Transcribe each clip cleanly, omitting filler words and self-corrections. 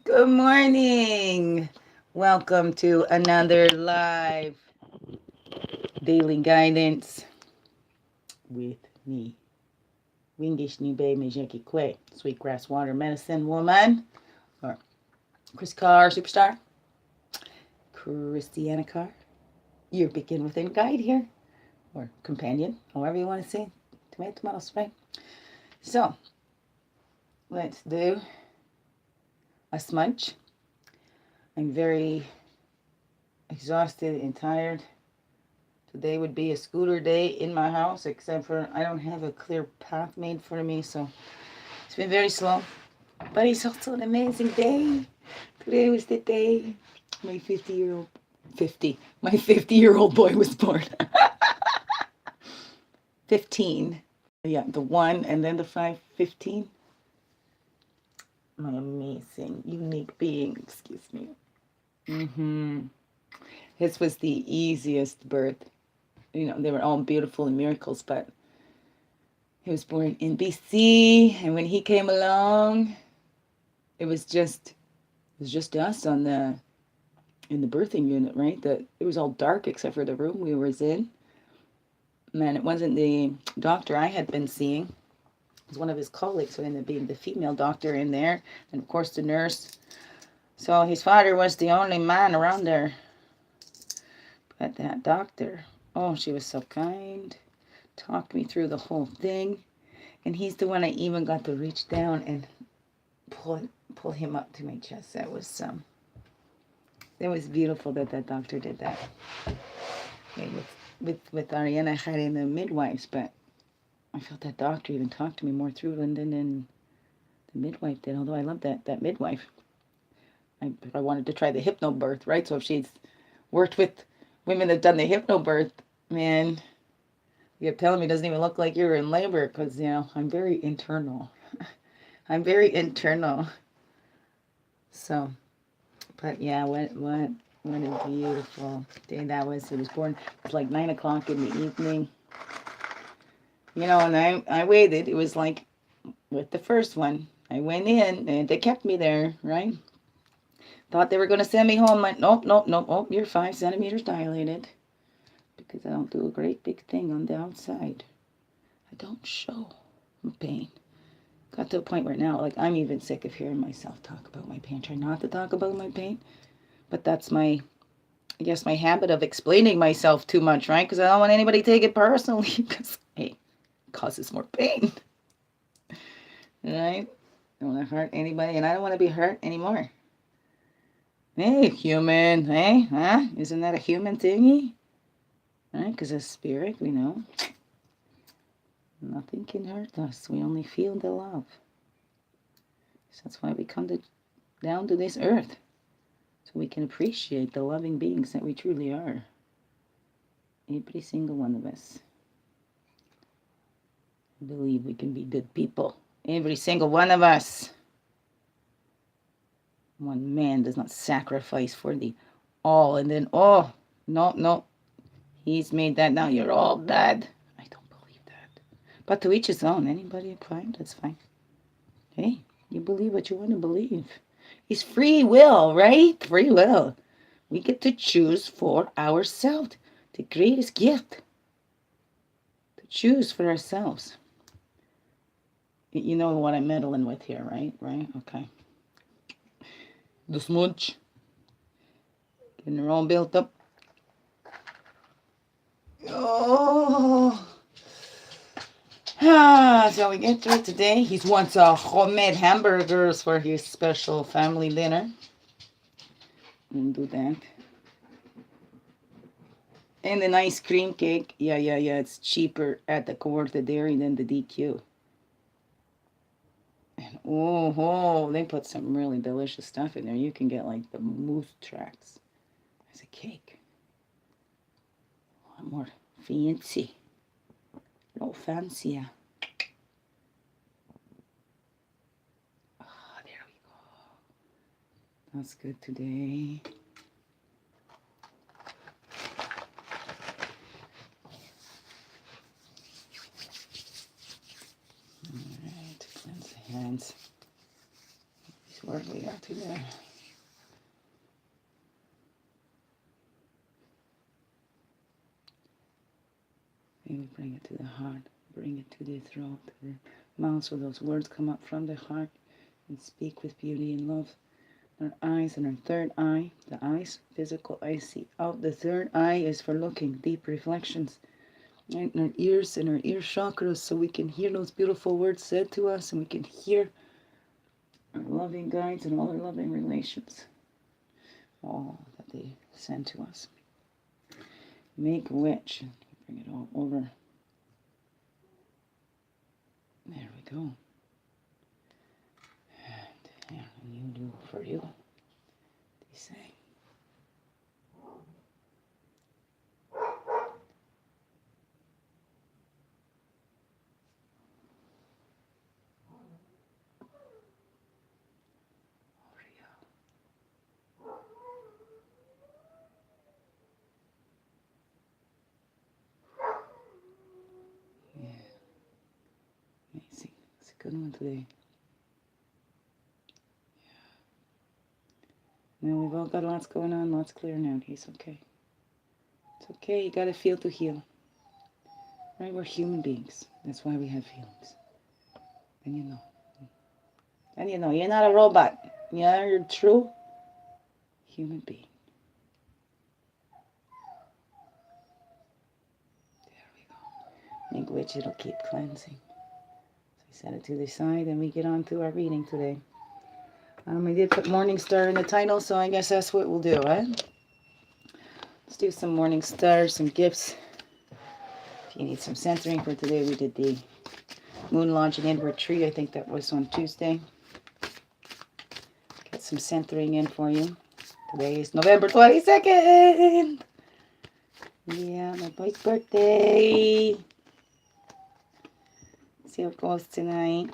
Good morning. Welcome to another live daily guidance with me, Wingish Nibe Mijeki Kwe, Sweetgrass Water Medicine Woman, or Chris Carr Superstar, Christiana Carr, your begin within guide here, or companion, however you want to say. Tomatoes, right? So, let's do a smudge. I'm very exhausted and tired. Today would be a scooter day in my house, except for I don't have a clear path made for me, so it's been very slow. But it's also an amazing day. Today was the day my 50-year-old boy was born. 15. Yeah, the one and then the 515. My amazing, unique being, excuse me. His was the easiest birth. They were all beautiful and miracles, but he was born in BC, and when he came along, it was just us in the birthing unit, right? It was all dark except for the room we was in. And it wasn't the doctor I had been seeing. It was one of his colleagues who ended up being the female doctor in there, and of course the nurse. So his father was the only man around there. But that doctor, oh, she was so kind. Talked me through the whole thing. And he's the one I even got to reach down and pull him up to my chest. It was beautiful that doctor did that. Okay, with Ariana, I had in the midwives, but I felt that doctor even talked to me more through it than the midwife did. Although I love that midwife. I wanted to try the hypnobirth, right? So if she's worked with women that done the hypnobirth, man, you kept telling me it doesn't even look like you're in labor because I'm very internal. I'm very internal. So, but yeah, what a beautiful day that was. He was born. It was like 9 o'clock in the evening. And I waited. It was like with the first one. I went in and they kept me there, right? Thought they were going to send me home. Like, nope, nope, nope. Oh, you're 5 centimeters dilated. Because I don't do a great big thing on the outside. I don't show pain. Got to a point where now, like, I'm even sick of hearing myself talk about my pain. Try not to talk about my pain. But that's I guess my habit of explaining myself too much, right? Because I don't want anybody to take it personally. Because, hey, it causes more pain. Right? I don't want to hurt anybody, and I don't want to be hurt anymore. Hey, human. Hey, huh? Isn't that a human thingy? Right? Because as spirit, we know nothing can hurt us. We only feel the love. So that's why we come down to this earth. So we can appreciate the loving beings that we truly are. Every single one of us. I believe we can be good people. Every single one of us. One man does not sacrifice for the all and then, oh, no, he's made that, now you're all dead. I don't believe that. But to each his own. Anybody fine? That's fine. Hey, you believe what you want to believe. It's free will, right? Free will. We get to choose for ourselves. The greatest gift. To choose for ourselves. You know what I'm meddling with here, right? Right? Okay. The smudge. Getting her all built up. Oh. So we get through today. He wants homemade hamburgers for his special family dinner. And do that. And an ice cream cake. Yeah. It's cheaper at the Corte Dairy than the DQ. And they put some really delicious stuff in there. You can get like the moose tracks as a cake. A lot more fancy. A little fancier. Oh, there we go. That's good today. Alright, cleanse the hands. Where we got to there? Maybe bring it to the heart, bring it to the throat, to the mouth, so those words come up from the heart and speak with beauty and love. Our eyes and our third eye, the eyes, physical eyes see out. The third eye is for looking, deep reflections. Right? And our ears and our ear chakras, so we can hear those beautiful words said to us, and we can hear our loving guides and all our loving relations, all that they send to us. Make a wish. Bring it all over. There we go. And you do for you. They say. Yeah. Amazing. It's a good one today. Now we've all got lots going on, lots clearing out. He's okay. It's okay. You got to feel to heal. Right? We're human beings. That's why we have feelings. And you know. And you know, you're not a robot. You're a true human being. There we go. Make which it'll keep cleansing. So I set it to the side and we get on to our reading today. I did put Morning Star in the title, so I guess that's what we'll do, right? Let's do some Morning Stars, some gifts. If you need some centering for today, we did the Moon Lodge and Inward Tree. I think that was on Tuesday. Get some centering in for you. Today is November 22nd. Yeah, my boy's birthday. See how it goes tonight.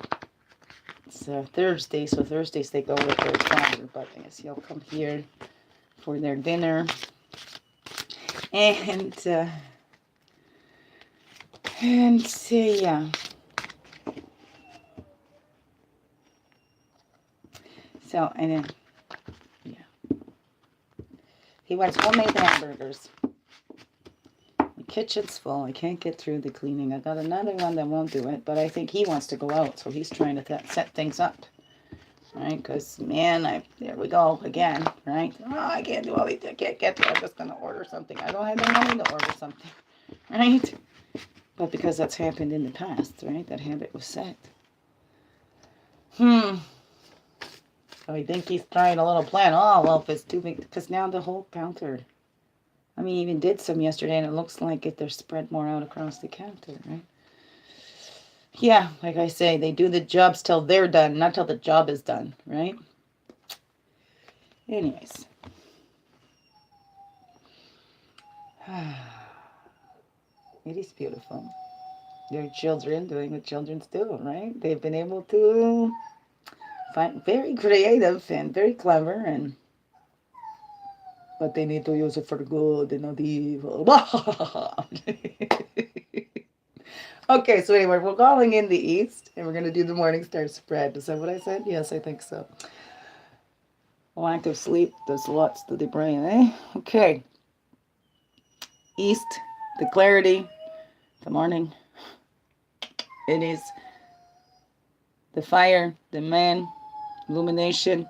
It's Thursday, so Thursdays they go with their father, but I guess he'll come here for their dinner. And yeah. So, and then, yeah. He wants homemade hamburgers. The kitchen's full. I can't get through the cleaning. I got another one that won't do it, but I think he wants to go out, so he's trying to set things up. Right? Because, man, there we go again, right? Oh, I can't do all these. I can't get to it. I'm just going to order something. I don't have the money to order something, right? But because that's happened in the past, right? That habit was set. So I think he's trying a little plan. Oh, well, if it's too big, because now the whole counter, I mean, even did some yesterday, and it looks like they're spread more out across the counter, right? Yeah, like I say, they do the jobs till they're done, not till the job is done, right? Anyways. It is beautiful. Their children doing what children do, right? They've been able to find very creative and very clever, but they need to use it for the good and not the evil. Okay, so anyway, we're calling in the East, and we're going to do the Morning Star spread. Is that what I said? Yes, I think so. Active sleep does lots to the brain, eh? Okay. East, the clarity, the morning. It is the fire, the man, illumination,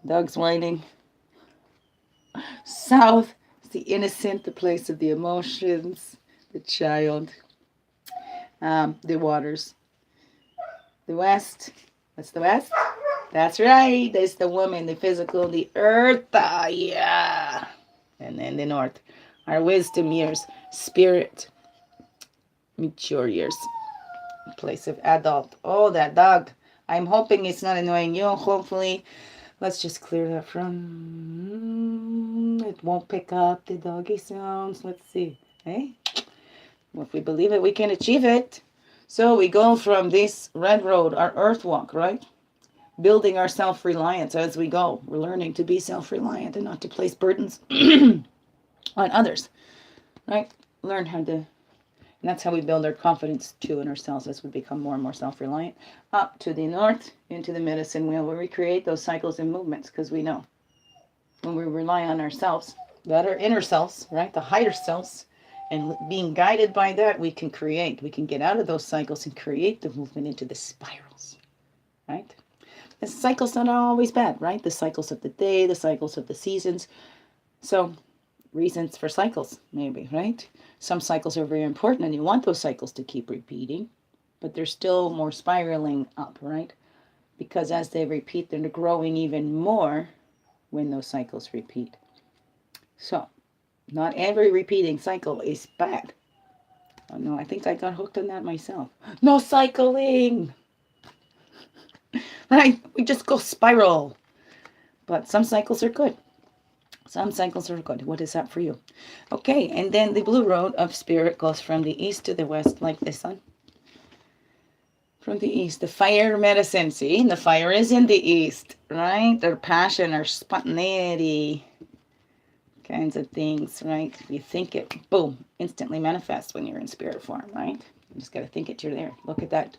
dogs whining. South is the innocent, the place of the emotions, the child. The waters. The west. What's the west? That's right. There's the woman, the physical, the earth. Yeah. And then the north. Our wisdom years. Spirit. Mature years. Place of adult. Oh, that dog. I'm hoping it's not annoying you. Hopefully. Let's just clear that from. It won't pick up the doggy sounds. Let's see. Hey? Well, if we believe it, we can achieve it. So we go from this red road, our earth walk, right? Building our self-reliance as we go. We're learning to be self-reliant and not to place burdens on others, right? Learn how to And that's how we build our confidence too in ourselves as we become more and more self-reliant. Up to the north, into the medicine wheel, where we create those cycles and movements, because we know when we rely on ourselves, that our inner selves, right, the higher selves, and being guided by that, we can create. We can get out of those cycles and create the movement into the spirals, right? The cycles not always bad, right? The cycles of the day, the cycles of the seasons. So reasons for cycles, maybe, right? Some cycles are very important and you want those cycles to keep repeating, but they're still more spiraling up, right? Because as they repeat, they're growing even more when those cycles repeat. So, not every repeating cycle is bad. Oh no, I think I got hooked on that myself. No cycling! Right? We just go spiral. But some cycles are good. Some cycles are good. What is that for you? Okay, and then the blue road of spirit goes from the east to the west like this one. From the east, the fire medicine. See, the fire is in the east, right? Their passion, our spontaneity, kinds of things, right? You think it, boom, instantly manifests when you're in spirit form, right? You just got to think it, you're there. Look at that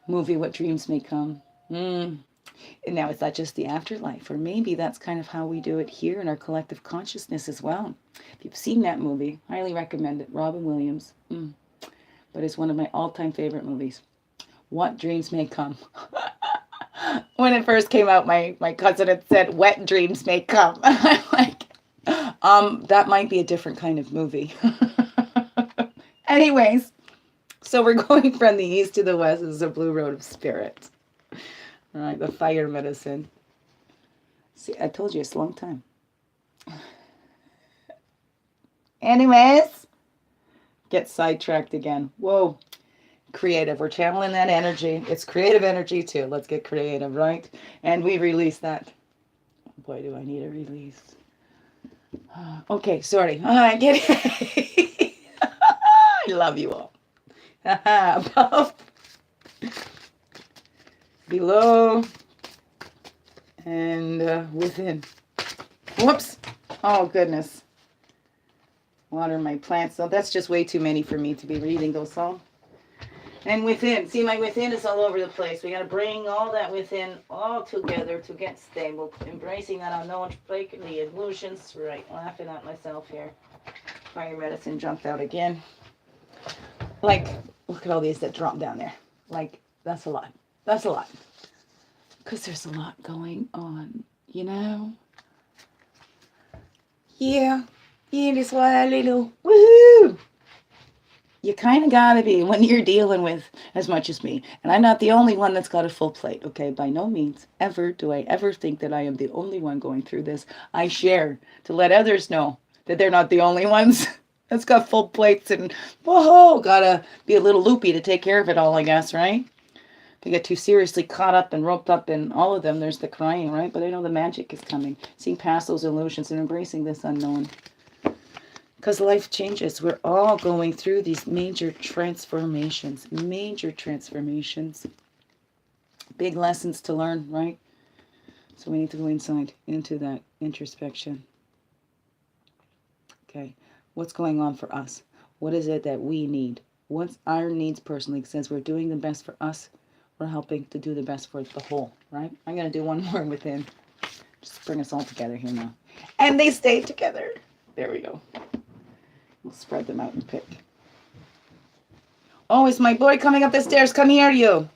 movie, What Dreams May Come. And now, is that just the afterlife? Or maybe that's kind of how we do it here in our collective consciousness as well. If you've seen that movie, highly recommend it. Robin Williams. But it's one of my all-time favorite movies. What Dreams May Come. When it first came out, my cousin had said, Wet Dreams May Come. I'm like, that might be a different kind of movie. Anyways, so we're going from the east to the west. This is a blue road of spirit. All right, the fire medicine. See, I told you it's a long time. Anyways, get sidetracked again. Whoa. Creative. We're channeling that energy. It's creative energy too. Let's get creative, right? And we release that. Boy, do I need a release. Okay, sorry. I get it. I love you all. Above, below, and within. Whoops. Oh, goodness. Water my plants. So that's just way too many for me to be reading those all. And within. See, my within is all over the place. We got to bring all that within all together to get stable. Embracing that unknown, breaking the illusions. Right, laughing at myself here. Fire medicine jumped out again. Like, look at all these that drop down there. Like, that's a lot. That's a lot. Because there's a lot going on, you know? Yeah. Yeah, just a little. Woohoo! You kind of got to be when you're dealing with as much as me. And I'm not the only one that's got a full plate, okay? By no means ever do I ever think that I am the only one going through this. I share to let others know that they're not the only ones that's got full plates and, whoa, gotta be a little loopy to take care of it all, I guess, right? If you get too seriously caught up and roped up in all of them, there's the crying, right? But I know the magic is coming. Seeing past those illusions and embracing this unknown. Because life changes. We're all going through these major transformations. Major transformations. Big lessons to learn, right? So we need to go inside into that introspection. Okay. What's going on for us? What is it that we need? What's our needs personally? Since we're doing the best for us, we're helping to do the best for the whole, right? I'm going to do one more within. Just bring us all together here now. And they stay together. There we go. We'll spread them out and pick. Oh, is my boy coming up the stairs? Come here, you.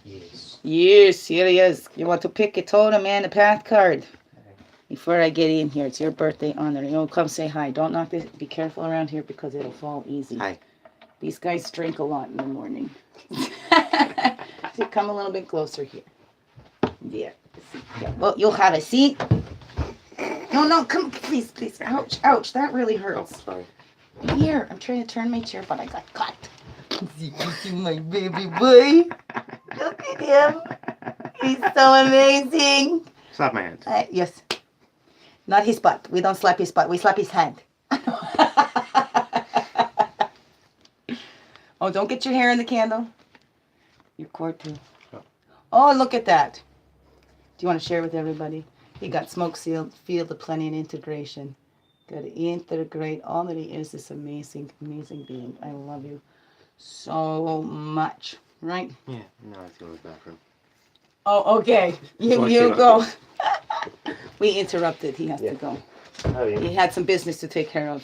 Yes. Yes, here he is. You want to pick a totem and a path card? Before I get in here, it's your birthday honor. You know, come say hi. Don't knock this. Be careful around here because it'll fall easy. Hi. These guys drink a lot in the morning. So come a little bit closer here. Yeah. Well, you'll have a seat. No, come, please. Ouch, that really hurts. Oh, sorry. Here, I'm trying to turn my chair, but I got caught. You see my baby boy? Look at him. He's so amazing. Slap my hand. Yes. Not his butt. We don't slap his butt. We slap his hand. Oh, don't get your hair in the candle. Your cord too. Oh, look at that. Do you want to share with everybody? You got smoke sealed, field of plenty and integration. Got to integrate all that he is, this amazing, amazing being. I love you so much, right? Yeah, now I have to go to the bathroom. Oh, okay. You go. We interrupted. He has to go. Love you. He had some business to take care of.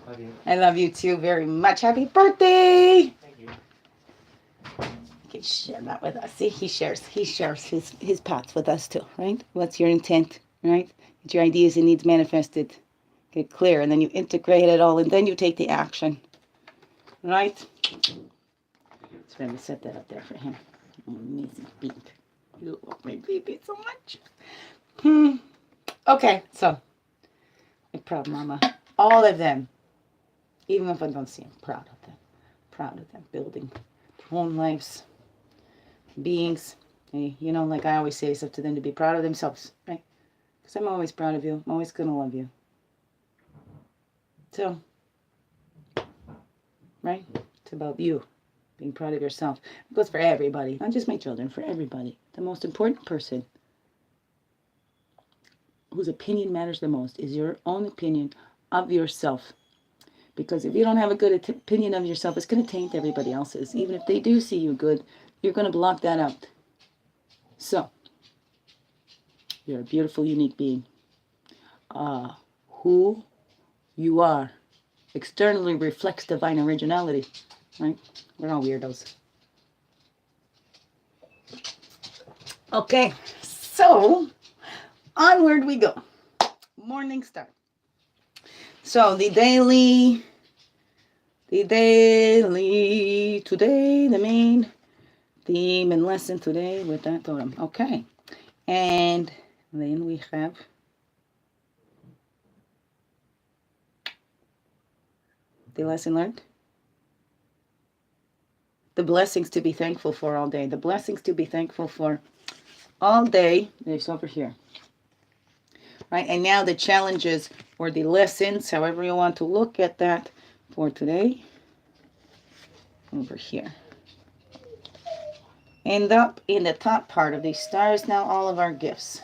Love you. I love you too very much. Happy birthday! Thank you. You can share that with us. See, he shares his paths with us too, right? What's your intent, right? Get your ideas and needs manifested. Get clear, and then you integrate it all, and then you take the action, right? So I'm gonna set that up there for him. Amazing beat. You love my baby so much. Okay, so I'm proud, Mama. All of them, even if I don't see them, proud of them. Proud of them building their own lives, beings. Hey, you know, like I always say, it's up to them to be proud of themselves, right? Because I'm always proud of you. I'm always gonna love you. So, right? It's about you being proud of yourself. It goes for everybody, not just my children, for everybody. The most important person whose opinion matters the most is your own opinion of yourself. Because if you don't have a good opinion of yourself, it's going to taint everybody else's. Even if they do see you good, you're going to block that out. So, you're a beautiful, unique being. Who you are externally reflects divine originality, right? We're all weirdos. Okay, so onward we go. Morning star. So the daily, today, the main theme and lesson today with that totem. Okay, and then we have the lesson learned. The blessings to be thankful for all day. The blessings to be thankful for all day. It's over here. Right, and now the challenges or the lessons, however you want to look at that for today. Over here. And up in the top part of these stars now all of our gifts.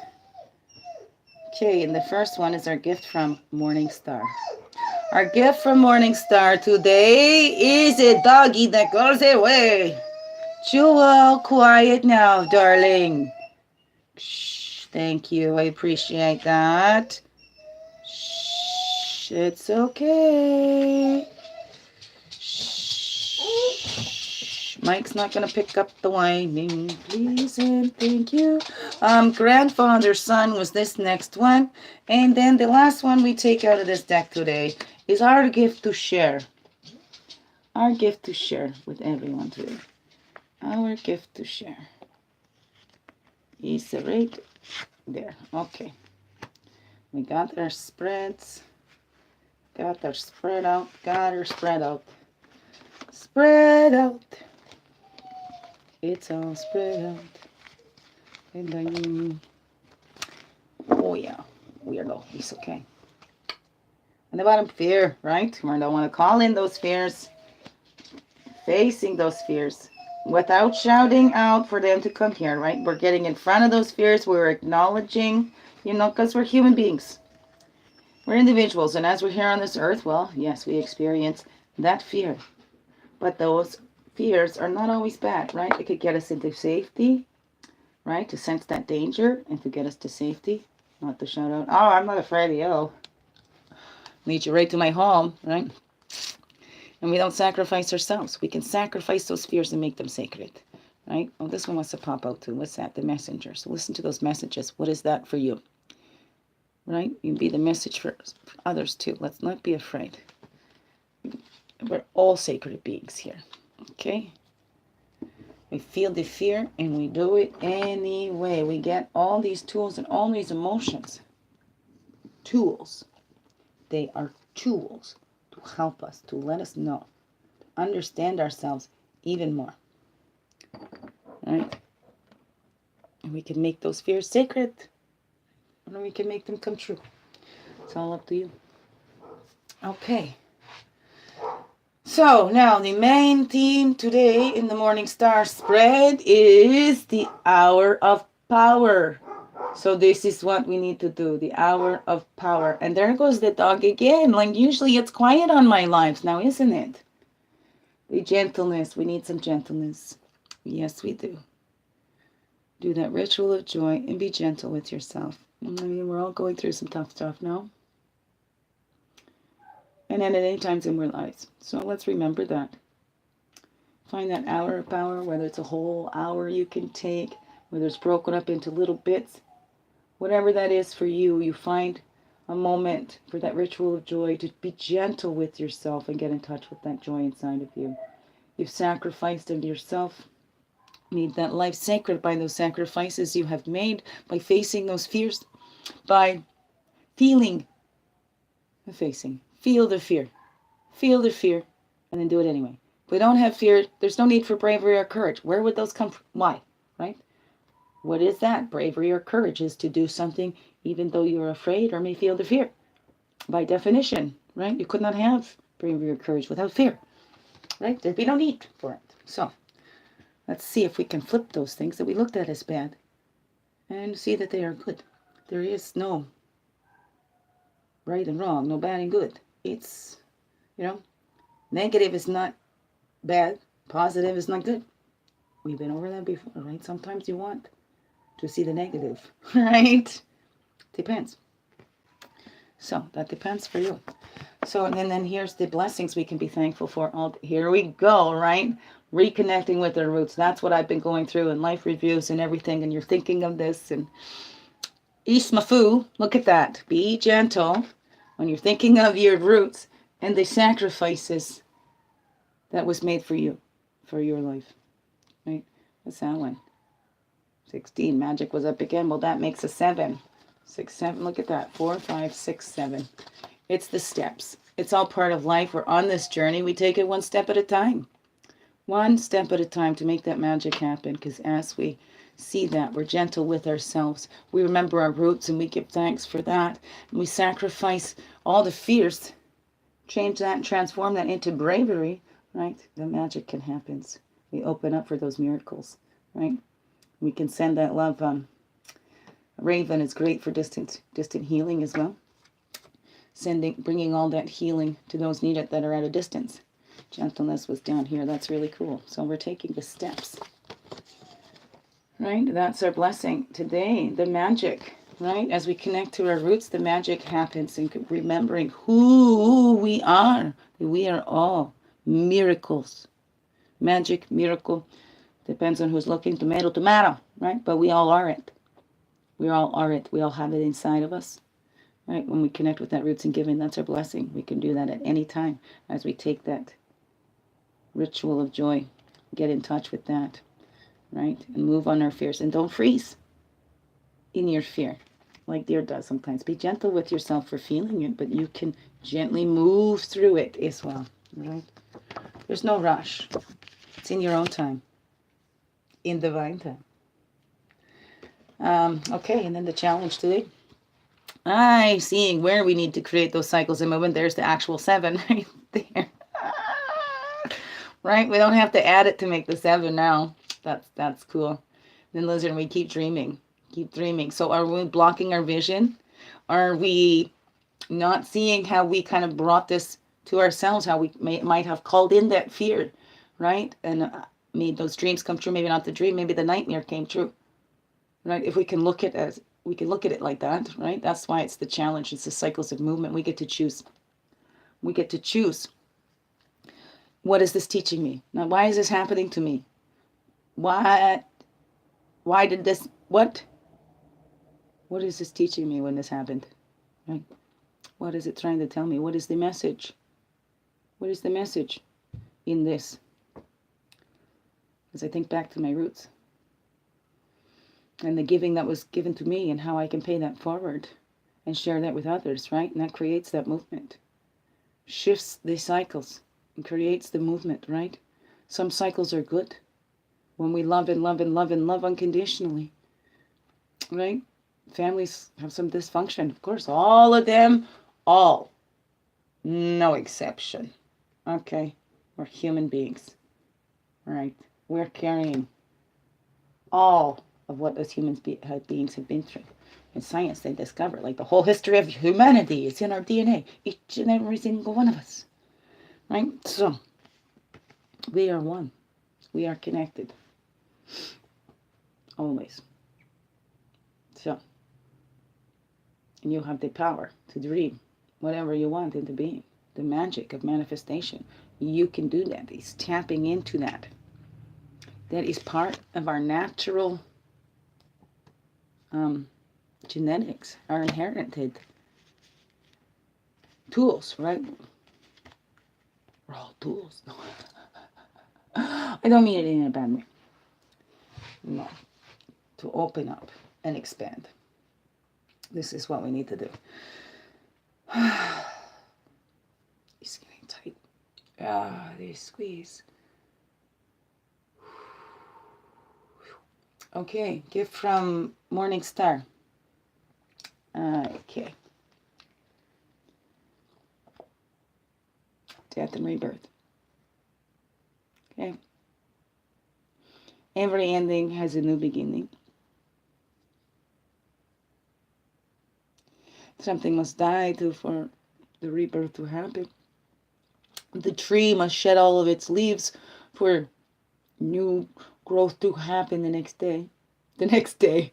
Okay, and the first one is our gift from Morning Star. Our gift from Morning Star today is a doggy that goes away. Jewel, quiet now, darling. Shh, thank you. I appreciate that. Shh, it's okay. Shh. Mike's not going to pick up the whining. Please and thank you. Grandfather's son was this next one. And then the last one we take out of this deck today is our gift to share. Our gift to share with everyone today. Our gift to share. Is right there. Okay. We got our spreads. Got our spread out. Got our spread out. Spread out. It's all spread out. And then, oh yeah. Weirdo. It's okay. And the bottom, fear, right? We don't want to call in those fears. Facing those fears. Without shouting out for them to come here, right? We're getting in front of those fears. We're acknowledging, you know, because we're human beings. We're individuals. And as we're here on this earth, well, yes, we experience that fear. But those fears are not always bad, right? It could get us into safety, right? To sense that danger and to get us to safety. Not to shout out, oh, I'm not afraid of you. Lead you right to my home, right? And we don't sacrifice ourselves. We can sacrifice those fears and make them sacred, right? Oh, this one wants to pop out too. What's that? The messenger. So listen to those messages. What is that for you? Right? You can be the message for others too. Let's not be afraid. We're all sacred beings here, okay? We feel the fear and we do it anyway. We get all these tools and all these emotions. Tools. They are tools to help us, to let us know, to understand ourselves even more. Right? And we can make those fears sacred. And we can make them come true. It's all up to you. Okay. So now the main theme today in the Morning Star spread is the Hour of Power. So this is what we need to do, the hour of power. And there goes the dog again. Like usually it's quiet on my lives now, isn't it? The gentleness, we need some gentleness. Yes, we do. Do that ritual of joy and be gentle with yourself. I mean, we're all going through some tough stuff now. And at any times in our lives. So let's remember that. Find that hour of power, whether it's a whole hour you can take, whether it's broken up into little bits. Whatever that is for you, you find a moment for that ritual of joy to be gentle with yourself and get in touch with that joy inside of you. You've sacrificed of yourself, made that life sacred by those sacrifices you have made, by facing those fears, by feeling the facing. Feel the fear. Feel the fear, and then do it anyway. If we don't have fear, there's no need for bravery or courage. Where would those come from? Why? Right? What is that? Bravery or courage is to do something even though you're afraid or may feel the fear. By definition, right? You could not have bravery or courage without fear, right? There'd be no need for it. So let's see if we can flip those things that we looked at as bad and see that they are good. There is no right and wrong, no bad and good. It's, negative is not bad, positive is not good. We've been over that before, right? Sometimes you want to see the negative, right? Depends. So that depends for you. So and then here's the blessings we can be thankful for. Here we go, right? Reconnecting with our roots. That's what I've been going through in life reviews and everything. And you're thinking of this and Ismafu, look at that. Be gentle when you're thinking of your roots and the sacrifices that was made for you, for your life, right? What's that one? 16. Magic was up again. Well, that makes a 7. 6, 7. Look at that. 4, 5, 6, 7. It's the steps. It's all part of life. We're on this journey. We take it one step at a time. One step at a time to make that magic happen. Because as we see that, we're gentle with ourselves. We remember our roots and we give thanks for that. And we sacrifice all the fears. Change that and transform that into bravery, right? The magic can happen. We open up for those miracles, right? We can send that love. Raven is great for distant healing as well. Bringing all that healing to those needed that are at a distance. Gentleness was down here. That's really cool. So we're taking the steps, right? That's our blessing today. The magic, right? As we connect to our roots, the magic happens. And remembering who we are. We are all miracles. Magic, miracle. Depends on who's looking. Tomato, right? But we all are it. We all are it. We all have it inside of us, right? When we connect with that roots and giving, that's our blessing. We can do that at any time as we take that ritual of joy, get in touch with that, right? And move on our fears. And don't freeze in your fear like Deer does sometimes. Be gentle with yourself for feeling it, but you can gently move through it as well, right? There's no rush. It's in your own time, in divine time. Okay, and then the challenge today. Seeing where we need to create those cycles of movement. There's the actual 7 right there. Right? We don't have to add it to make the 7 now. That's cool. Then Lizard, we keep dreaming. Keep dreaming. So are we blocking our vision? Are we not seeing how we kind of brought this to ourselves, how we might have called in that fear, right? And made those dreams come true. Maybe not the dream, maybe the nightmare came true. Right? If we can look at it like that, right? That's why it's the challenge. It's the cycles of movement. We get to choose. We get to choose. What is this teaching me? Now, why is this happening to me? Why did this, what is this teaching me when this happened? Right? What is it trying to tell me? What is the message? What is the message in this? As I think back to my roots and the giving that was given to me and how I can pay that forward and share that with others, right? And that creates that movement, shifts the cycles and creates the movement, right? Some cycles are good when we love and love and love and love unconditionally, right? Families have some dysfunction, of course, all of them, all, no exception. Okay, we're human beings, right? We're carrying all of what us beings have been through. In science, they discover like the whole history of humanity is in our DNA, each and every single one of us, right? So we are one. We are connected. Always. So, and you have the power to dream whatever you want into being. The magic of manifestation. You can do that. It's tapping into that. That is part of our natural genetics, our inherited tools, right? We're all tools. I don't mean it in a bad way. No. To open up and expand. This is what we need to do. It's getting tight. They squeeze. Okay, gift from Morning Star. Okay. Death and rebirth. Okay. Every ending has a new beginning. Something must die for the rebirth to happen. The tree must shed all of its leaves for new growth to happen the next day. The next day.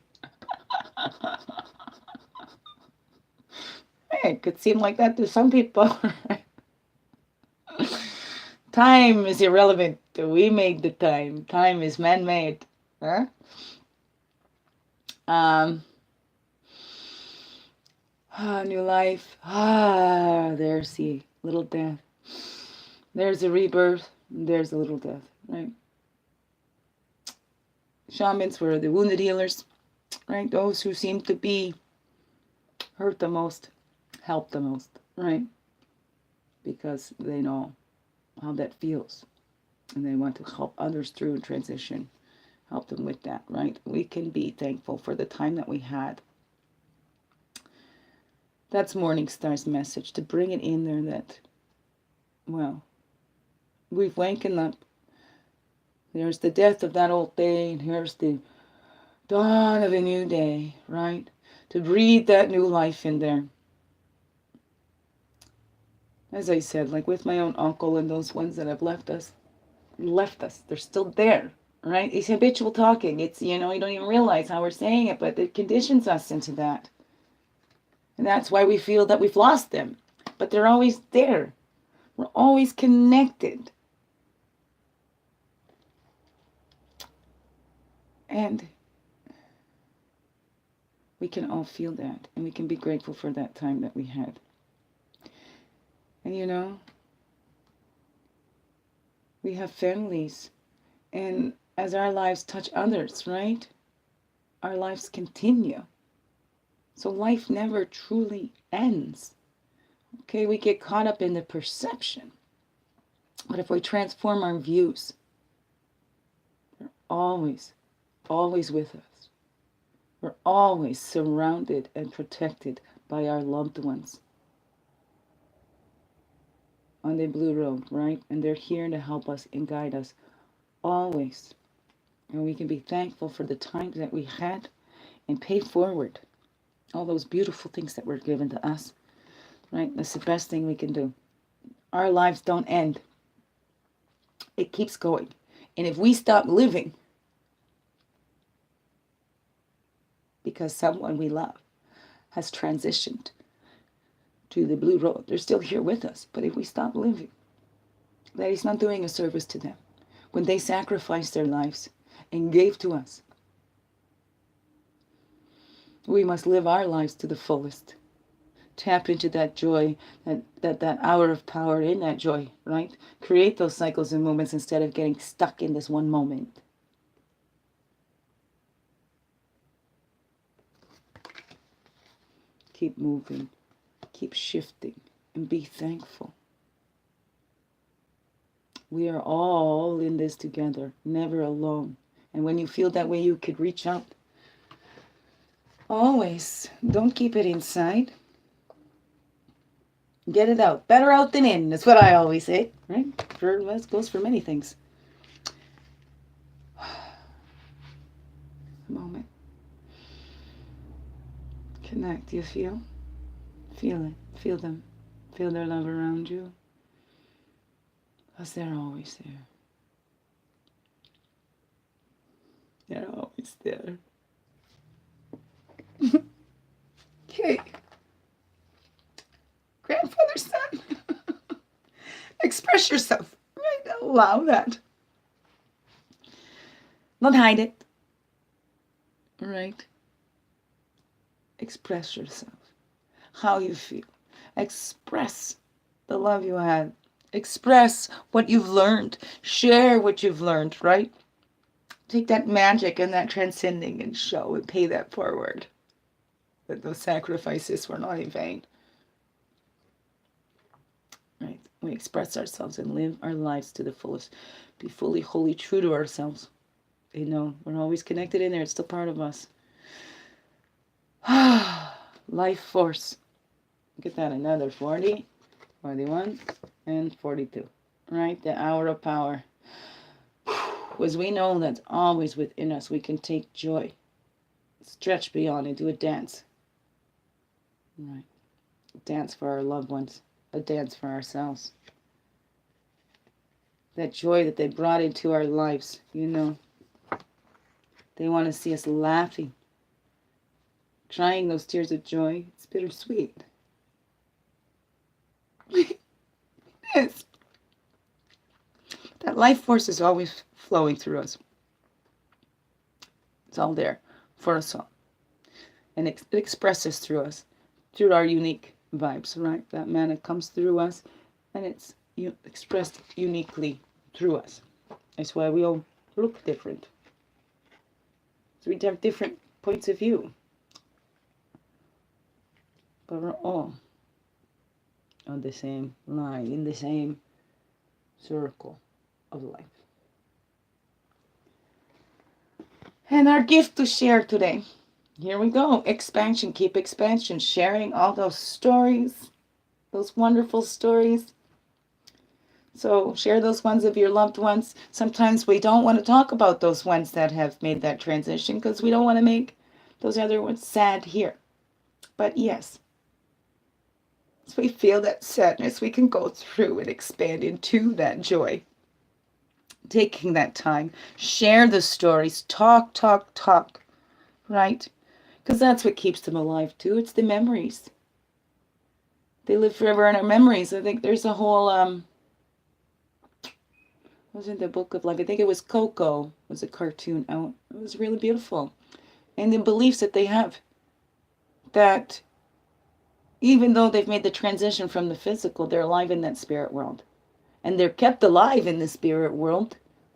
It could seem like that to some people. Time is irrelevant. We made the time. Time is man-made. Huh? New life. There's the little death. There's a rebirth. There's a little death, right? Shamans were the wounded healers, right? Those who seem to be hurt the most, help the most, right? Because they know how that feels. And they want to help others through transition, help them with that, right? We can be thankful for the time that we had. That's Morning Star's message, to bring it in there that, well, we've waken up. There's the death of that old day, and here's the dawn of a new day, right? To breathe that new life in there. As I said, like with my own uncle and those ones that have left us, they're still there, right? It's habitual talking. It's, you don't even realize how we're saying it, but it conditions us into that. And that's why we feel that we've lost them. But they're always there. We're always connected. And we can all feel that. And we can be grateful for that time that we had. And we have families. And as our lives touch others, right? Our lives continue. So life never truly ends. Okay, we get caught up in the perception. But if we transform our views, they're always with us. We're always surrounded and protected by our loved ones on the blue road, right? And they're here to help us and guide us always. And we can be thankful for the times that we had and pay forward all those beautiful things that were given to us, right? That's the best thing we can do. Our lives don't end. It keeps going. And if we stop living because someone we love has transitioned to the blue road, they're still here with us. But if we stop living, that is not doing a service to them. When they sacrificed their lives and gave to us, we must live our lives to the fullest. Tap into that joy, that hour of power in that joy, right? Create those cycles and moments instead of getting stuck in this one moment. Keep moving, keep shifting, and be thankful. We are all in this together, never alone. And when you feel that way, you could reach out. Always. Don't keep it inside. Get it out. Better out than in. That's what I always say, right? That goes for many things. A moment. Connect. Do you feel? Feel it. Feel them. Feel their love around you. Because they're always there. They're always there. Okay. Grandfather, son. Express yourself. Right? Allow that. Don't hide it. Right? Express yourself. How you feel. Express the love you had. Express what you've learned. Share what you've learned, right? Take that magic and that transcending and show and pay that forward. That those sacrifices were not in vain. Right? We express ourselves and live our lives to the fullest. Be fully, wholly true to ourselves. They know we're always connected in there. It's still part of us. Life force. Get that, another 40, 41, and 42. Right? The hour of power. As we know that's always within us, we can take joy. Stretch beyond and do a dance. Right? A dance for our loved ones. A dance for ourselves. That joy that they brought into our lives, you know. They want to see us laughing. Crying those tears of joy. It's bittersweet. Yes. That life force is always flowing through us. It's all there for us all. And it expresses through us, through our unique vibes, right? That mana comes through us and it's expressed uniquely through us. That's why we all look different. So we have different points of view. But we're all on the same line, in the same circle of life. And our gift to share today. Here we go. Expansion. Keep expansion. Sharing all those stories. Those wonderful stories. So share those ones of your loved ones. Sometimes we don't want to talk about those ones that have made that transition because we don't want to make those other ones sad here. But yes, as we feel that sadness, we can go through and expand into that joy. Taking that time. Share the stories. Talk. Right? Because that's what keeps them alive too. It's the memories. They live forever in our memories. I think there's a whole, was in the Book of Life. I think it was Coco. Was a cartoon out. It was really beautiful. And the beliefs that they have. That even though they've made the transition from the physical, they're alive in that spirit world. And they're kept alive in the spirit world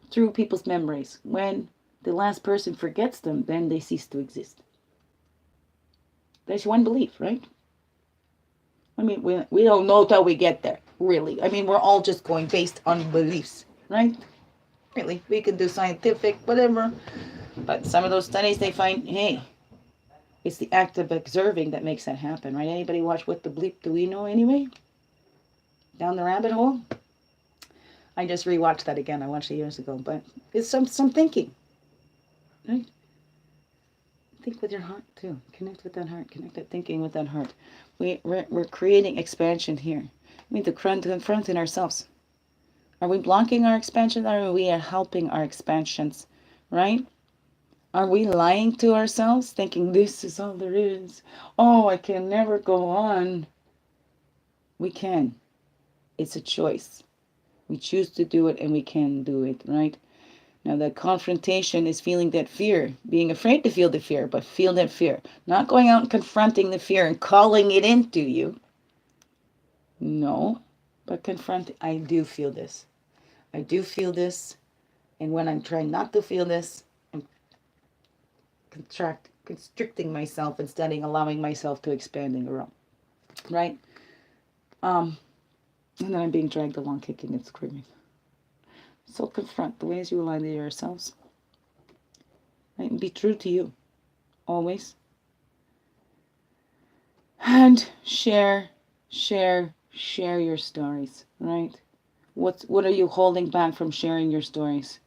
through people's memories. When the last person forgets them, then they cease to exist. That's one belief, right? I mean, we don't know till we get there, really. I mean, we're all just going based on beliefs, right? Really, we can do scientific, whatever. But some of those studies, they find, hey, it's the act of observing that makes that happen, right? Anybody watch What the Bleep Do We Know anyway? Down the rabbit hole? I just rewatched that again. I watched it years ago, but it's some thinking, right? Think with your heart too. Connect with that heart. Connect that thinking with that heart. We're creating expansion here. We need to confront in ourselves. Are we blocking our expansion, or are we helping our expansions, right? Are we lying to ourselves, thinking this is all there is? Oh, I can never go on. We can. It's a choice. We choose to do it and we can do it, right? Now, that confrontation is feeling that fear, being afraid to feel the fear, but feel that fear. Not going out and confronting the fear and calling it into you. No, but confront, I do feel this. I do feel this. And when I'm trying not to feel this, I'm constricting myself instead of allowing myself to expand and grow. Right? And then I'm being dragged along, kicking and screaming. So confront the ways you lie to yourselves. Right? And be true to you. Always. And share your stories. Right? What are you holding back from sharing your stories?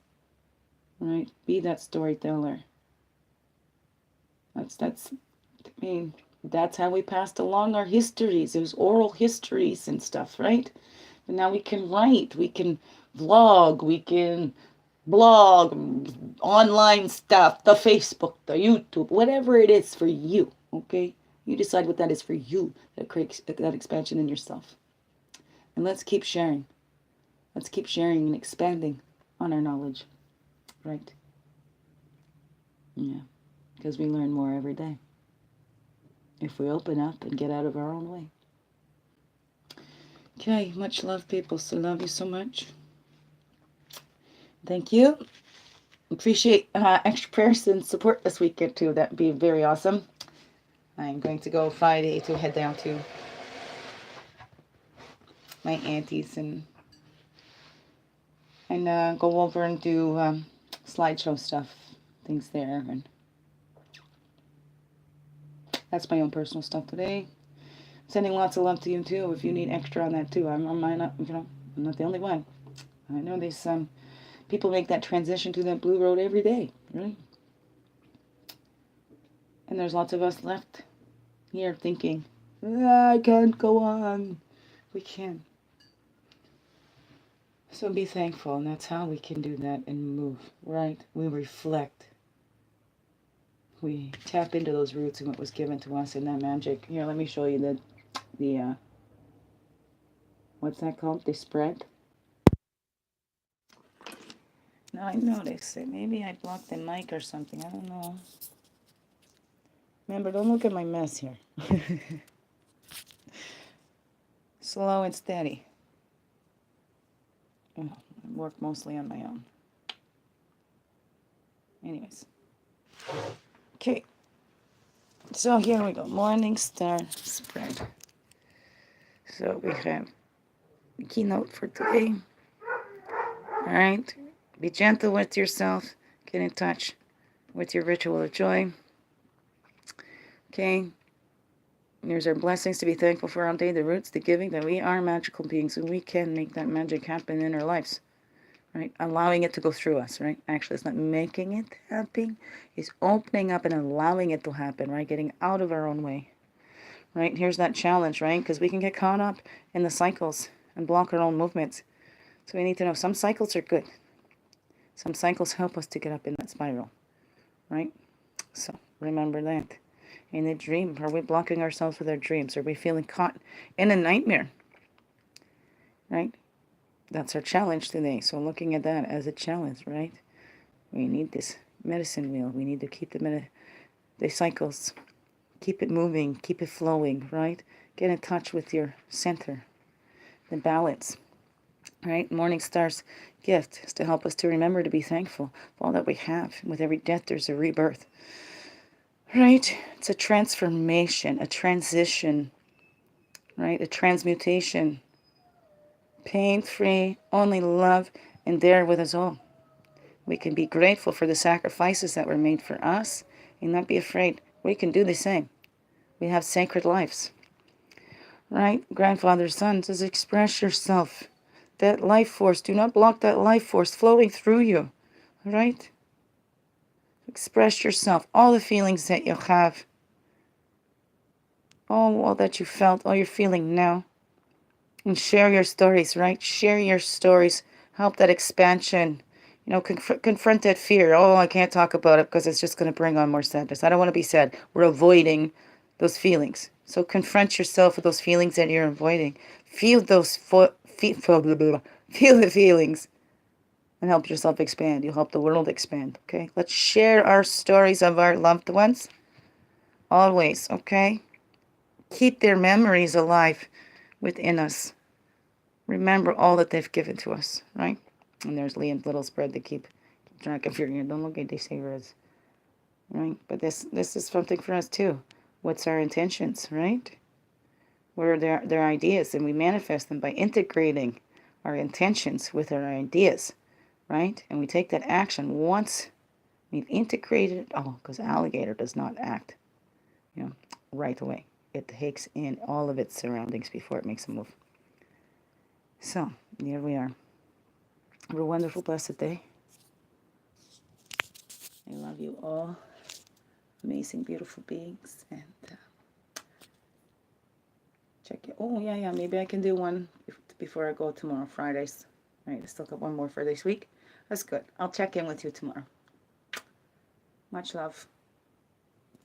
Right? Be that storyteller. That's I mean, That's how we passed along our histories. It was oral histories and stuff, right? But now we can write, we can vlog, we can blog, online stuff, the Facebook, the YouTube, whatever it is for you, okay? You decide what that is for you that creates that expansion in yourself. And let's keep sharing. Let's keep sharing and expanding on our knowledge, right? Yeah, because we learn more every day if we open up and get out of our own way. Okay, much love, people. So love you so much. Thank you. Appreciate extra prayers and support this weekend too. That'd be very awesome. I'm going to go Friday to head down to my auntie's and go over and do slideshow stuff, things there, and that's my own personal stuff today. Sending lots of love to you too. If you need extra on that too, I'm not, I'm not the only one. I know there's some people make that transition to that blue road every day, really. And there's lots of us left here thinking, I can't go on. We can. So be thankful, and that's how we can do that and move, right? We reflect. We tap into those roots and what was given to us in that magic. Here, let me show you the what's that called? The spread. Now I noticed that maybe I blocked the mic or something. I don't know. Remember, don't look at my mess here. Slow and steady. Oh, I work mostly on my own. Anyways. Okay. So here we go. Morning Star Spread. So we have the keynote for today. All right. Be gentle with yourself. Get in touch with your ritual of joy. Okay. Here's our blessings to be thankful for all day, the roots, the giving, that we are magical beings and we can make that magic happen in our lives. Right? Allowing it to go through us, right? Actually, it's not making it happen. It's opening up and allowing it to happen, right? Getting out of our own way. Right? Here's that challenge, right? Because we can get caught up in the cycles and block our own movements. So we need to know some cycles are good. Some cycles help us to get up in that spiral, right? So remember that. In a dream, are we blocking ourselves with our dreams? Are we feeling caught in a nightmare? Right? That's our challenge today. So looking at that as a challenge, right? We need this medicine wheel. We need to keep the cycles, keep it moving, keep it flowing, right? Get in touch with your center, the balance, right? Morning Star's gift is to help us to remember to be thankful for all that we have. With every death, there's a rebirth, right? It's a transformation, a transition, right? A transmutation. Pain-free, only love, and there with us all. We can be grateful for the sacrifices that were made for us and not be afraid. We can do the same. We have sacred lives. Right? Grandfather's son says, express yourself. That life force, do not block that life force flowing through you. Right? Express yourself. All the feelings that you have. All that you felt, all you're feeling now. And share your stories, right? Share your stories. Help that expansion. You know, confront that fear. Oh, I can't talk about it because it's just going to bring on more sadness. I don't want to be sad. We're avoiding those feelings. So confront yourself with those feelings that you're avoiding. Feel those, feel the feelings and help yourself expand. You'll help the world expand, okay? Let's share our stories of our loved ones. Always, okay? Keep their memories alive within us. Remember all that they've given to us, right? And there's Liam's little spread to keep track of your, don't look at these words, right? But this is something for us too. What's our intentions, right? What are their ideas? And we manifest them by integrating our intentions with our ideas, right? And we take that action once we've integrated it all, because alligator does not act, right away. It takes in all of its surroundings before it makes a move. So, here we are. Have a wonderful, blessed day. I love you all. Amazing, beautiful beings. And Check it. Oh, yeah. Maybe I can do one before I go tomorrow, Fridays. All right, I still got one more for this week. That's good. I'll check in with you tomorrow. Much love.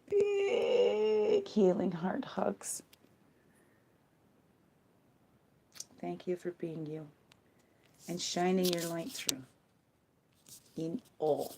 Big healing heart hugs. Thank you for being you and shining your light through in all.